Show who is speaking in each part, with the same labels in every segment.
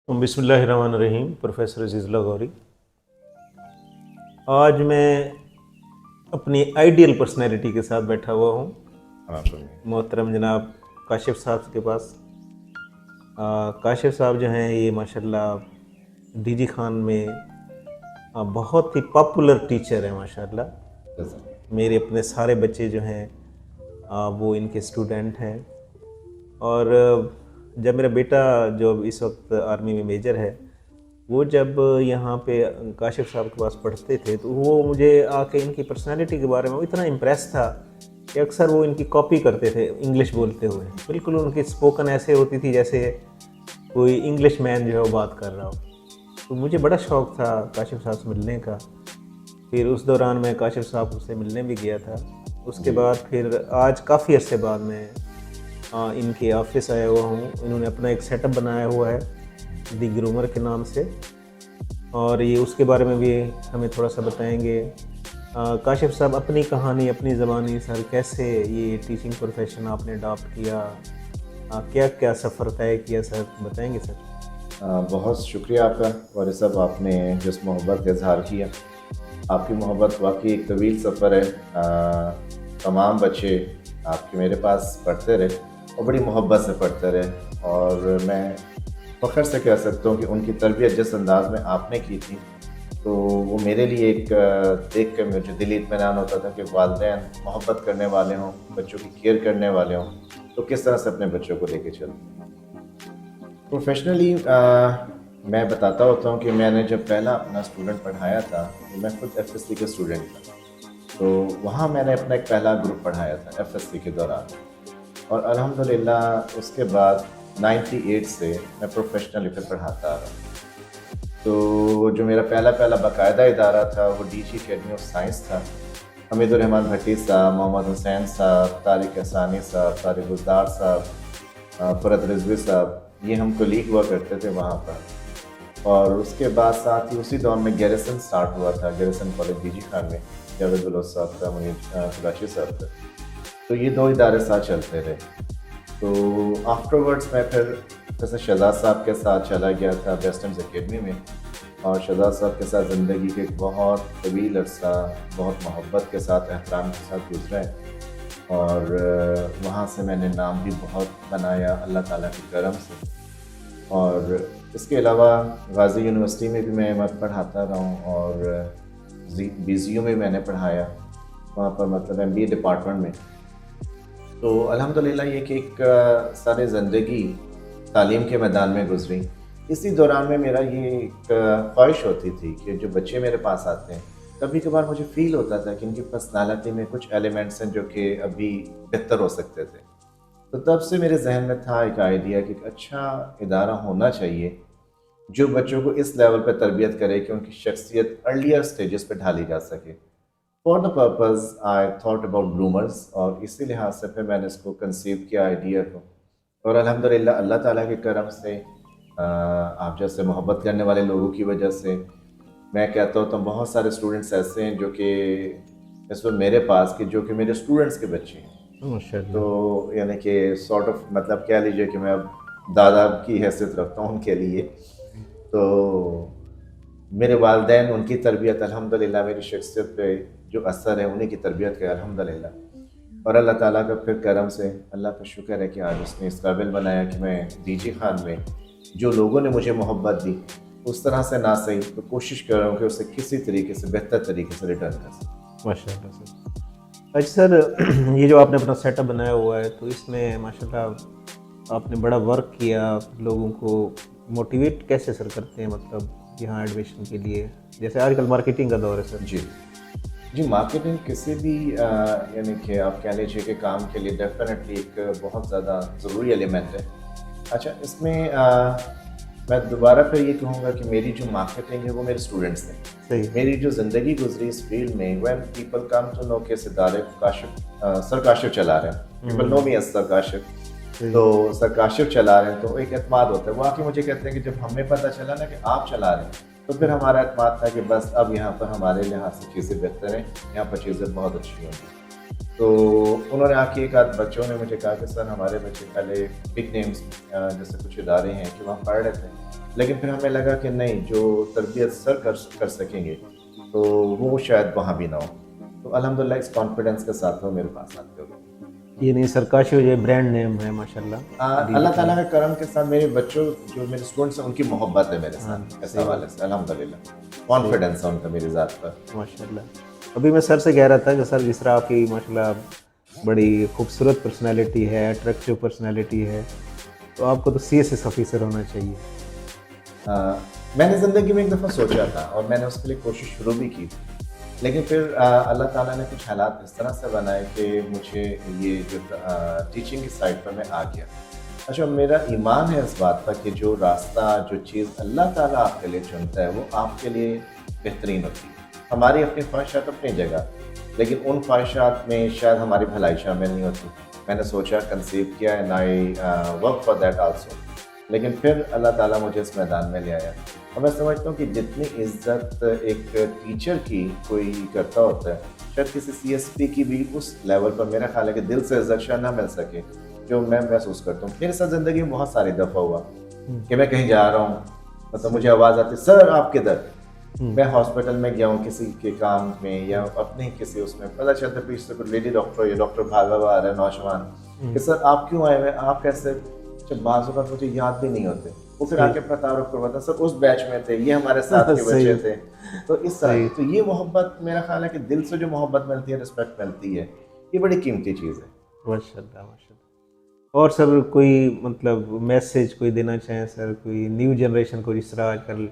Speaker 1: بسم اللہ الرحمن الرحیم۔ پروفیسر عزیز اللہ غوری، آج میں اپنی آئیڈیل پرسنالٹی کے ساتھ بیٹھا ہوا ہوں محترم جناب کاشف صاحب کے پاس۔ کاشف صاحب جو ہیں یہ ماشاءاللہ ڈی جی خان میں بہت ہی پاپولر ٹیچر ہیں ماشاءاللہ۔ میرے اپنے سارے بچے جو ہیں وہ ان کے اسٹوڈنٹ ہیں، اور جب میرا بیٹا جو اس وقت آرمی میں میجر ہے، وہ جب یہاں پہ کاشف صاحب کے پاس پڑھتے تھے تو وہ مجھے آ کے ان کی پرسنالٹی کے بارے میں اتنا امپریس تھا کہ اکثر وہ ان کی کاپی کرتے تھے انگلش بولتے ہوئے۔ بالکل ان کی اسپوکن ایسے ہوتی تھی جیسے کوئی انگلش مین جو ہے وہ بات کر رہا ہو۔ تو مجھے بڑا شوق تھا کاشف صاحب سے ملنے کا۔ پھر اس دوران میں کاشف صاحب سے ملنے بھی گیا تھا۔ اس کے بعد پھر آج کافی عرصے بعد میں ان کے آفس آیا ہوا ہوں۔ انہوں نے اپنا ایک سیٹ اپ بنایا ہوا ہے دی گرومر کے نام سے، اور یہ اس کے بارے میں بھی ہمیں تھوڑا سا بتائیں گے۔ کاشف صاحب اپنی کہانی، اپنی زبانی سر، کیسے یہ ٹیچنگ پروفیشن آپ نے اڈاپٹ کیا، کیا کیا سفر طے کیا سر، بتائیں گے سر؟
Speaker 2: بہت شکریہ آپ کا وارث صاحب، آپ نے جس محبت کا اظہار کیا۔ آپ کی محبت واقعی ایک طویل سفر ہے۔ تمام بچے آپ کے میرے پاس پڑھتے رہے اور بڑی محبت سے پڑھتے رہے، اور میں فخر سے کہہ سکتا ہوں کہ ان کی تربیت جس انداز میں آپ نے کی تھی تو وہ میرے لیے ایک دیکھ کر مجھے دلی اطمینان ہوتا تھا کہ والدین محبت کرنے والے ہوں، بچوں کی کیئر کرنے والے ہوں تو کس طرح سے اپنے بچوں کو لے کے چلیں۔ پروفیشنلی میں بتاتا ہوتا ہوں کہ میں نے جب پہلا اپنا اسٹوڈنٹ پڑھایا تھا تو میں خود ایف ایس سی کا اسٹوڈنٹ تھا، تو وہاں میں نے اپنا ایک پہلا گروپ پڑھایا تھا ایف ایس سی کے دوران، اور الحمدللہ اس کے بعد 98 سے میں پروفیشنلی پھر پڑھاتا آ رہا ہوں۔ تو جو میرا پہلا باقاعدہ ادارہ تھا وہ D G academy of science تھا۔ حمید الرحمان بھٹی صاحب، محمد حسین صاحب، طارق احسانی صاحب، طارق گلزار صاحب، فرد رضوی صاحب، یہ ہم کولیگ ہوا کرتے تھے وہاں پر۔ اور اس کے بعد ساتھ ہی اسی دور میں گیریسن سٹارٹ ہوا تھا، گیریسن کالج ڈی جی خان میں، جاوید بلوچ صاحب تھا، منیر خلاشی صاحب تھا، تو یہ دو ادارے ساتھ چلتے رہے۔ تو آفٹر ورڈس میں پھر جیسے شہزاد صاحب کے ساتھ چلا گیا تھا ویسٹرنز اکیڈمی میں، اور شہزاد صاحب کے ساتھ زندگی کے ایک بہت طویل عرصہ بہت محبت کے ساتھ، احترام کے ساتھ گزرا ہے، اور وہاں سے میں نے نام بھی بہت بنایا اللہ تعالیٰ کے کرم سے۔ اور اس کے علاوہ غازی یونیورسٹی میں بھی میں پڑھاتا رہا ہوں، اور بی زی یو میں میں نے پڑھایا وہاں پر، مطلب ایم بی اے ڈپارٹمنٹ میں۔ تو الحمدللہ یہ کہ ایک ساری زندگی تعلیم کے میدان میں گزری۔ اسی دوران میں میرا یہ ایک خواہش ہوتی تھی کہ جو بچے میرے پاس آتے ہیں کبھی کبھار مجھے فیل ہوتا تھا کہ ان کی پرسنالٹی میں کچھ ایلیمنٹس ہیں جو کہ ابھی بہتر ہو سکتے تھے، تو تب سے میرے ذہن میں تھا ایک آئیڈیا کہ ایک اچھا ادارہ ہونا چاہیے جو بچوں کو اس لیول پہ تربیت کرے کہ ان کی شخصیت ارلیئر سٹیجز پہ ڈھالی جا سکے۔ For the purpose I thought about groomers, اور اسی لحاظ سے پھر میں نے اس کو کنسیو کیا آئیڈیا کو، اور الحمدللہ اللہ تعالیٰ کے کرم سے آپ جیسے محبت کرنے والے لوگوں کی وجہ سے میں کہتا ہوں تو بہت سارے اسٹوڈنٹس ایسے ہیں جو کہ اس وقت میرے پاس کہ جو کہ میرے اسٹوڈنٹس کے بچے ہیں، تو یعنی کہ سارٹ آف مطلب کہہ لیجیے کہ میں اب دادا کی حیثیت رکھتا ہوں ان کے لیے۔ تو میرے والدین، ان کی تربیت الحمدللہ میری شخصیت پہ جو اثر ہے انہیں کی تربیت کا الحمدللہ، اور اللہ تعالیٰ کا پھر کرم سے اللہ کا شکر ہے کہ آج اس نے اس قابل بنایا کہ میں ڈی جی خان میں جو لوگوں نے مجھے محبت دی اس طرح سے نہ صحیح تو کوشش کر رہا ہوں کہ اسے کسی طریقے سے بہتر طریقے سے ریٹرن کر سکوں۔
Speaker 1: ماشاء اللہ سر۔ اچھا سر، یہ جو آپ نے اپنا سیٹ اپ بنایا ہوا ہے تو اس میں ماشاء اللہ آپ نے بڑا ورک کیا، لوگوں کو موٹیویٹ کیسے سر کرتے ہیں، مطلب یہاں ایڈمیشن کے لیے، جیسے آج کل مارکیٹنگ کا دور ہے سر؟
Speaker 2: جی مارکیٹنگ کسی بھی یعنی کہ آپ کہہ لیجیے کہ کام کے لیے ڈیفینیٹلی ایک بہت زیادہ ضروری ایلیمنٹ ہے۔ اچھا، اس میں میں دوبارہ پھر یہ کہوں گا کہ میری جو مارکیٹنگ ہے وہ میرے اسٹوڈنٹس ہیں۔
Speaker 1: صحیح۔
Speaker 2: میری جو زندگی گزری اس فیلڈ میں، when people come to know کہ ادارے سر کاشف چلا رہے ہیں، people know me as sir Kashif, تو سر کاشف چلا رہے ہیں تو ایک اعتماد ہوتا ہے۔ وہ آ کے مجھے کہتے ہیں کہ جب ہمیں پتہ چلا نا کہ آپ چلا رہے ہیں تو پھر ہمارا اعتماد تھا کہ بس اب یہاں پر ہمارے لحاظ سے چیزیں بہتر ہیں، یہاں پر چیزیں بہت اچھی ہوں گی۔ تو انہوں نے آ کے ایک آدھ بچوں نے مجھے کہا کہ سر ہمارے بچے پہلے بگ نیمز جیسے کچھ ادارے ہیں کہ وہاں پڑھ رہے تھے، لیکن پھر ہمیں لگا کہ نہیں، جو تربیت سر کر سکیں گے تو وہ شاید وہاں بھی نہ ہو. تو الحمدللہ اس کانفیڈنس کے ساتھ وہ میرے پاس آتے ہو.
Speaker 1: یہ نہیں سر، کاشی یہ برانڈ نیم ہے ماشاء اللہ.
Speaker 2: اللہ تعالیٰ کے کرم کے ساتھ میرے بچوں جو میرے اسٹوڈنٹس ہیں ان کی محبت ہے میرے ساتھ اس حوالے سے، الحمدللہ کانفیڈنس ہے ان کا میری ذات پر
Speaker 1: ماشاء اللہ. ابھی میں سر سے کہہ رہا تھا کہ سر جس طرح آپ کی ماشاء اللہ بڑی خوبصورت پرسنالٹی ہے، اٹریکٹیو پرسنالٹی ہے، تو آپ کو تو سی ایس ایس آفیسر ہونا چاہیے.
Speaker 2: میں نے زندگی میں ایک دفعہ سوچا تھا اور میں نے اس کے لیے کوشش شروع بھی کی، لیکن پھر اللہ تعالیٰ نے کچھ حالات اس طرح سے بنائے کہ مجھے یہ جو ٹیچنگ کی سائڈ پر میں آ گیا. اچھا، میرا ایمان ہے اس بات پر کہ جو راستہ، جو چیز اللہ تعالیٰ آپ کے لیے چنتا ہے وہ آپ کے لیے بہترین ہوتی ہے. ہماری اپنی خواہشات اپنی جگہ، لیکن ان خواہشات میں شاید ہماری بھلائی شامل نہیں ہوتی. میں نے سوچا، کنسیو کیا and I work for that also, لیکن پھر اللہ تعالیٰ مجھے اس میدان میں لے آیا. اور میں سمجھتا ہوں کہ جتنی عزت ایک ٹیچر کی کوئی کرتا ہوتا ہے، شاید کسی سی ایس پی کی بھی اس لیول پر میرا خیال ہے کہ دل سے عزت شاید نہ مل سکے جو میں محسوس کرتا ہوں. میرے ساتھ زندگی میں بہت ساری دفعہ ہوا کہ میں کہیں جا رہا ہوں، مطلب مجھے آواز آتی، سر آپ کدھر؟ میں ہاسپٹل میں گیا ہوں کسی کے کام میں یا اپنے کسی اس میں، پتہ چلتا پیچھے سے کوئی لیڈی ڈاکٹر یا ڈاکٹر بھاگا ہوا آ رہا ہے نوجوان کہ سر آپ کیوں آئے ہوئے، آپ کیسے؟ جب بعض اوقات مجھے یاد بھی نہیں ہوتے، وہ پھر آ کے اپنا تعارف کرواتا، سر اس بیچ میں تھے، یہ ہمارے ساتھ کے بچے تھے. تو اس طرح تو یہ محبت، میرا خیال ہے کہ دل سے جو محبت ملتی ہے، رسپیکٹ ملتی ہے، یہ بڑی قیمتی چیز ہے.
Speaker 1: ماشاء اللہ ماشاء اللہ. اور سر کوئی مطلب میسیج کوئی دینا چاہیں سر، کوئی نیو جنریشن کو، جس طرح آج کل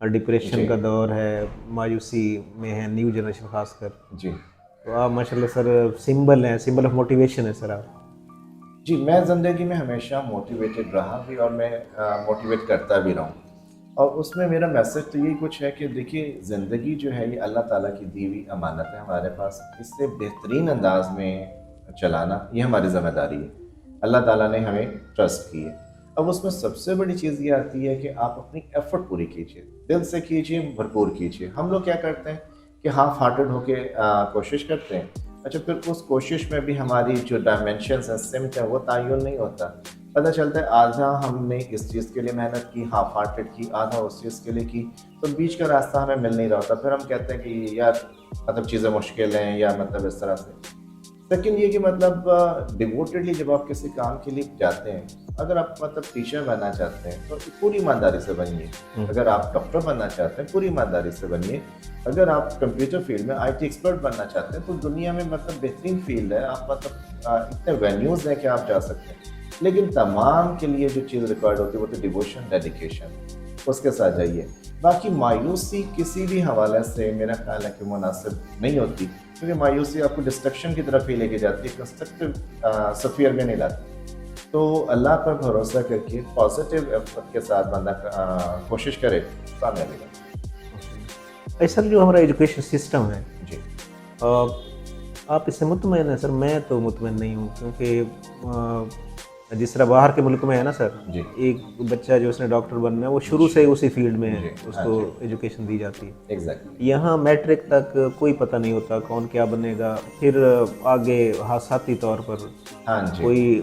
Speaker 1: ڈپریشن کا دور ہے، مایوسی میں ہے نیو جنریشن خاص کر،
Speaker 2: جی
Speaker 1: تو آپ ماشاء اللہ سر سمبل ہیں، سمبل آف موٹیویشن ہے سر آپ.
Speaker 2: جی، میں زندگی میں ہمیشہ موٹیویٹڈ رہا بھی اور میں موٹیویٹ کرتا بھی رہا ہوں. اور اس میں میرا میسج تو یہی کچھ ہے کہ دیکھیے، زندگی جو ہے یہ اللہ تعالیٰ کی دی ہوئی امانت ہے ہمارے پاس، اس سے بہترین انداز میں چلانا یہ ہماری ذمہ داری ہے. اللہ تعالیٰ نے ہمیں ٹرسٹ کی ہے. اب اس میں سب سے بڑی چیز یہ آتی ہے کہ آپ اپنی ایفرٹ پوری کیجیے، دل سے کیجیے، بھرپور کیجیے. ہم لوگ کیا کرتے ہیں کہ ہاف ہارٹڈ ہو کے کوشش کرتے ہیں. اچھا، پھر اس کوشش میں بھی ہماری جو ڈائمینشنز ہیں، سمت ہے، وہ تعین نہیں ہوتا. پتہ چلتا ہے آدھا ہم نے اس چیز کے لیے محنت کی، ہاف ہارٹڈ کی، آدھا اس چیز کے لیے کی، تو بیچ کا راستہ ہمیں مل نہیں رہا ہوتا. پھر ہم کہتے ہیں کہ یار مطلب چیزیں مشکل ہیں یا مطلب اس طرح سے. سیکنڈ یہ کہ مطلب ڈیووٹیڈلی جب آپ کسی کام کے لیے جاتے ہیں، اگر آپ مطلب ٹیچر بننا چاہتے ہیں تو پوری ایمانداری سے بنیے. اگر آپ ڈاکٹر بننا چاہتے ہیں پوری ایمانداری سے بنیے. اگر آپ کمپیوٹر فیلڈ میں آئی ٹی ایکسپرٹ بننا چاہتے ہیں تو دنیا میں مطلب بہترین فیلڈ ہے، آپ مطلب اتنے وینیوز ہیں کہ آپ جا سکتے ہیں. لیکن تمام کے لیے جو چیز ریکوائرڈ ہوتی ہے وہ تو ڈیووشن، ڈیڈیکیشن، اس کے ساتھ جائیے. باقی مایوسی کسی بھی حوالے سے میرا خیال ہے کہ مناسب نہیں ہوتی، کیونکہ مایوسی آپ کو ڈسٹرکشن کی طرف ہی لے کے جاتی ہے، کنسٹرکٹیو سفیر میں نہیں لاتی. تو اللہ پر بھروسہ کر کے پازیٹیو ایفرٹ کے ساتھ بندہ کوشش کرے، کامیابی کا.
Speaker 1: سر جو ہمارا ایجوکیشن سسٹم ہے،
Speaker 2: جی
Speaker 1: آپ اس سے مطمئن ہیں؟ سر میں تو مطمئن نہیں ہوں، کیونکہ جس طرح باہر کے ملک میں ہے نا سر،
Speaker 2: جی
Speaker 1: ایک بچہ جو اس نے ڈاکٹر بننا ہے وہ شروع سے اسی فیلڈ میں
Speaker 2: جی،
Speaker 1: اس کو ایجوکیشن دی جاتی ہے.
Speaker 2: ایگزیکٹلی.
Speaker 1: یہاں میٹرک تک کوئی پتہ نہیں ہوتا کون کیا بنے گا، پھر آگے حادثاتی طور پر
Speaker 2: ہاں جی،
Speaker 1: کوئی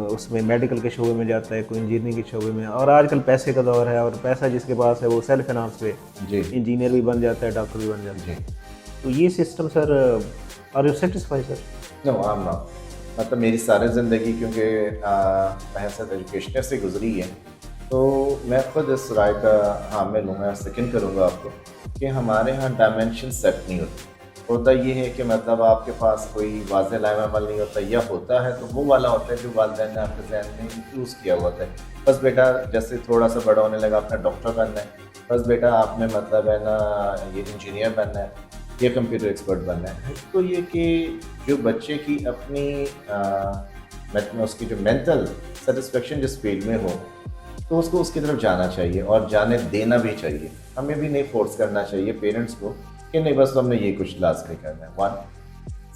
Speaker 1: اس میں میڈیکل کے شعبے میں جاتا ہے، کوئی انجینئرنگ کے شعبے میں. اور آج کل پیسے کا دور ہے، اور پیسہ جس کے پاس ہے وہ سیلف فائنانس پہ
Speaker 2: جی
Speaker 1: انجینئر بھی بن جاتا ہے، ڈاکٹر بھی بن جاتا ہے.
Speaker 2: جی.
Speaker 1: تو یہ system sir, are you satisfy sir?
Speaker 2: No, I am not. مطلب میری ساری زندگی کیونکہ بحثیت ایجوکیشنر سے گزری ہے، تو میں خود اس رائے کا حامل ہوں. میں سیکنڈ کروں گا آپ کو کہ ہمارے ہاں ڈائمینشن سیٹ نہیں ہوتا یہ ہے کہ مطلب آپ کے پاس کوئی واضح لائن عمل نہیں ہوتا، یا ہوتا ہے تو وہ والا ہوتا ہے جو والدین نے آپ کے ذہن میں انفیوز کیا ہوا ہے. بس بیٹا جیسے تھوڑا سا بڑا ہونے لگا آپ نے ڈاکٹر بننا ہے، بس بیٹا آپ نے مطلب ہے نا یہ انجینئر بننا ہے، یہ کمپیوٹر ایکسپرٹ بننا ہے. تو یہ کہ جو بچے کی اپنی اس کی جو مینٹل سیٹسفیکشن جس فیلڈ میں ہو تو اس کو اس کی طرف جانا چاہیے، اور جانے دینا بھی چاہیے. ہمیں بھی نہیں فورس کرنا چاہیے پیرنٹس کو کہ نہیں بس ہم نے یہ کچھ لازمی کرنا ہے. ون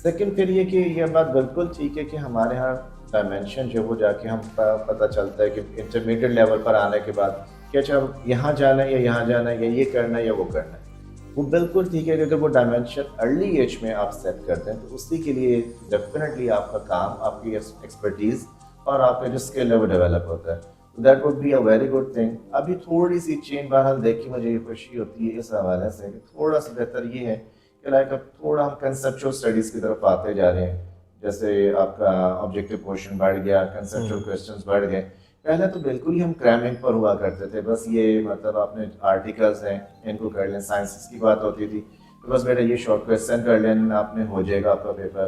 Speaker 2: سیکنڈ پھر یہ کہ یہ بات بالکل ٹھیک ہے کہ ہمارے ہاں ڈائمینشن جو وہ جا کے ہم پتہ چلتا ہے کہ انٹرمیڈیٹ لیول پر آنے کے بعد کہ اچھا یہاں جانا ہے یا یہاں جانا ہے، یا یہ کرنا ہے یا وہ کرنا ہے. وہ بالکل ٹھیک ہے کہ اگر وہ ڈائمینشن ارلی ایج میں آپ سیٹ کرتے ہیں تو اسی کے لیے ڈیفینیٹلی آپ کا کام، آپ کی ایکسپرٹیز اور آپ کا جو اسکل ہے وہ ڈیولپ ہوتا ہے. That would be a very good thing. ابھی تھوڑی سی چینج بہرحال دیکھی مجھے یہ خوشی ہوتی ہے اس حوالے سے کہ تھوڑا سا بہتر یہ ہے کہ لائک اب تھوڑا ہم کنسیپچل اسٹڈیز کی طرف آتے جا رہے ہیں. جیسے آپ کا آبجیکٹو پورشن بڑھ گیا، کنسیپچل کوسچنز بڑھ گئے. پہلے تو بالکل ہی ہم کریمنگ پر ہوا کرتے تھے، بس یہ مطلب آپ نے آرٹیکلس ہیں ان کو کر لیں. سائنسز کی بات ہوتی تھی تو بس بیٹا یہ شارٹ کویسچن کر لیں آپ نے، ہو جائے گا آپ کا پیپر.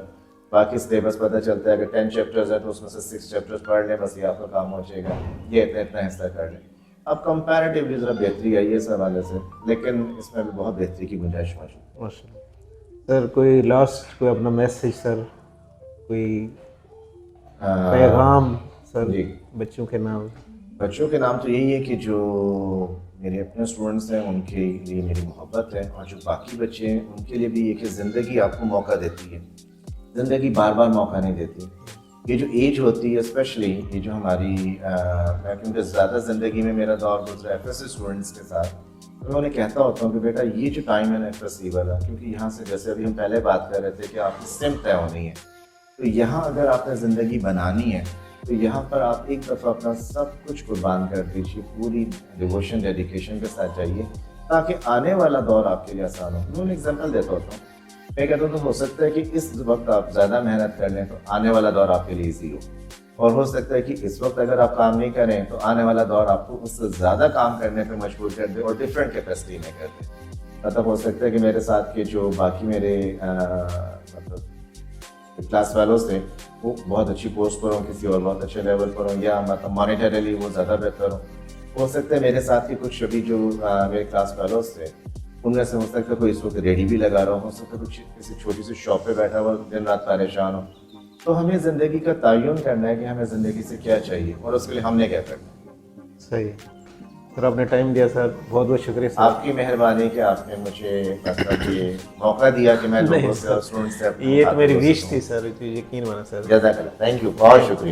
Speaker 2: باقی سلیبس پتہ چلتا ہے اگر 10 چیپٹرز ہیں تو اس میں سے 6 چیپٹرز پڑھ لیں، بس یہ آپ کا کام ہو جائے گا. یہ اتنا حصہ کر لیں. اب کمپیریٹیولی ذرا بہتری آئی ہے اس حوالے سے، لیکن اس میں بھی بہت بہتری کی گنجائش موجود ہے.
Speaker 1: ماشاء اللہ. سر کوئی لاسٹ کوئی اپنا میسج سر، کوئی پیغام سر
Speaker 2: جی.
Speaker 1: بچوں کے نام؟
Speaker 2: بچوں کے نام تو یہی ہے کہ جو میرے اپنے اسٹوڈنٹس ہیں ان کے لیے میری محبت ہے، اور جو باقی بچے ہیں ان کے لیے بھی یہ کہ زندگی آپ کو موقع دیتی ہے، زندگی بار بار موقع نہیں دیتی. یہ جو ایج ہوتی ہے اسپیشلی یہ جو ہماری میں کیونکہ زیادہ زندگی میں میرا دور گزرا ایف ایس سی اسٹوڈنٹس کے ساتھ، تو میں انہیں کہتا ہوتا ہوں کہ بیٹا یہ جو ٹائم ہے نا ایف ایس سی والا، کیونکہ یہاں سے جیسے ابھی ہم پہلے بات کر رہے تھے کہ آپ کی سمت طے ہونی ہے، تو یہاں اگر آپ نے زندگی بنانی ہے تو یہاں پر آپ ایک دفعہ اپنا سب کچھ قربان کر دیجیے، پوری ڈیووشن ڈیڈیکیشن کے ساتھ جائیے تاکہ آنے والا دور آپ کے لیے آسان ہو. میں انہیں ایگزامپل دیتا ہوتا ہوں، میں کہتا ہوں تو ہو سکتا ہے کہ اس وقت آپ زیادہ محنت کر لیں تو آنے والا دور آپ کے لیے ایزی ہو، اور ہو سکتا ہے کہ اس وقت اگر آپ کام نہیں کریں تو آنے والا دور آپ کو اس سے زیادہ کام کرنے پہ مجبور کر دے اور ڈفرینٹ کیپیسٹی میں کر دے. مطلب ہو سکتا ہے کہ میرے ساتھ کے جو باقی میرے مطلب کلاس فیلوز تھے وہ بہت اچھی پوسٹ پر ہوں، کسی اور بہت اچھے لیول پر ہوں، یا مطلب مانیٹریلی وہ زیادہ بہتر ہوں. ہو سکتا ہے میرے ساتھ کے کچھ ابھی جو میرے کلاس فیلوز تھے ان میں سے ہو سکتا ہے کوئی اس وقت ریڈی بھی لگا رہا ہو سکتا ہے کچھ کسی چھوٹی سی شاپ پہ بیٹھا ہوا دن رات پریشان ہو. تو ہمیں زندگی کا تعین کرنا ہے کہ ہمیں زندگی سے کیا چاہیے اور اس کے لیے ہم نے کیا کرنا ہے.
Speaker 1: صحیح سر، آپ نے ٹائم دیا سر، بہت بہت شکریہ سر.
Speaker 2: آپ کی مہربانی کہ آپ نے مجھے مطلب یہ موقع دیا کہ میں لوگوں سے اور اسٹوڈنٹ سے
Speaker 1: یہ تو میری وش تھی سر، یقین مانا سر.
Speaker 2: جزاک اللہ. تھینک یو، بہت شکریہ.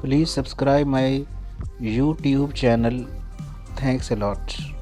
Speaker 3: Please subscribe my YouTube channel. Thanks a lot.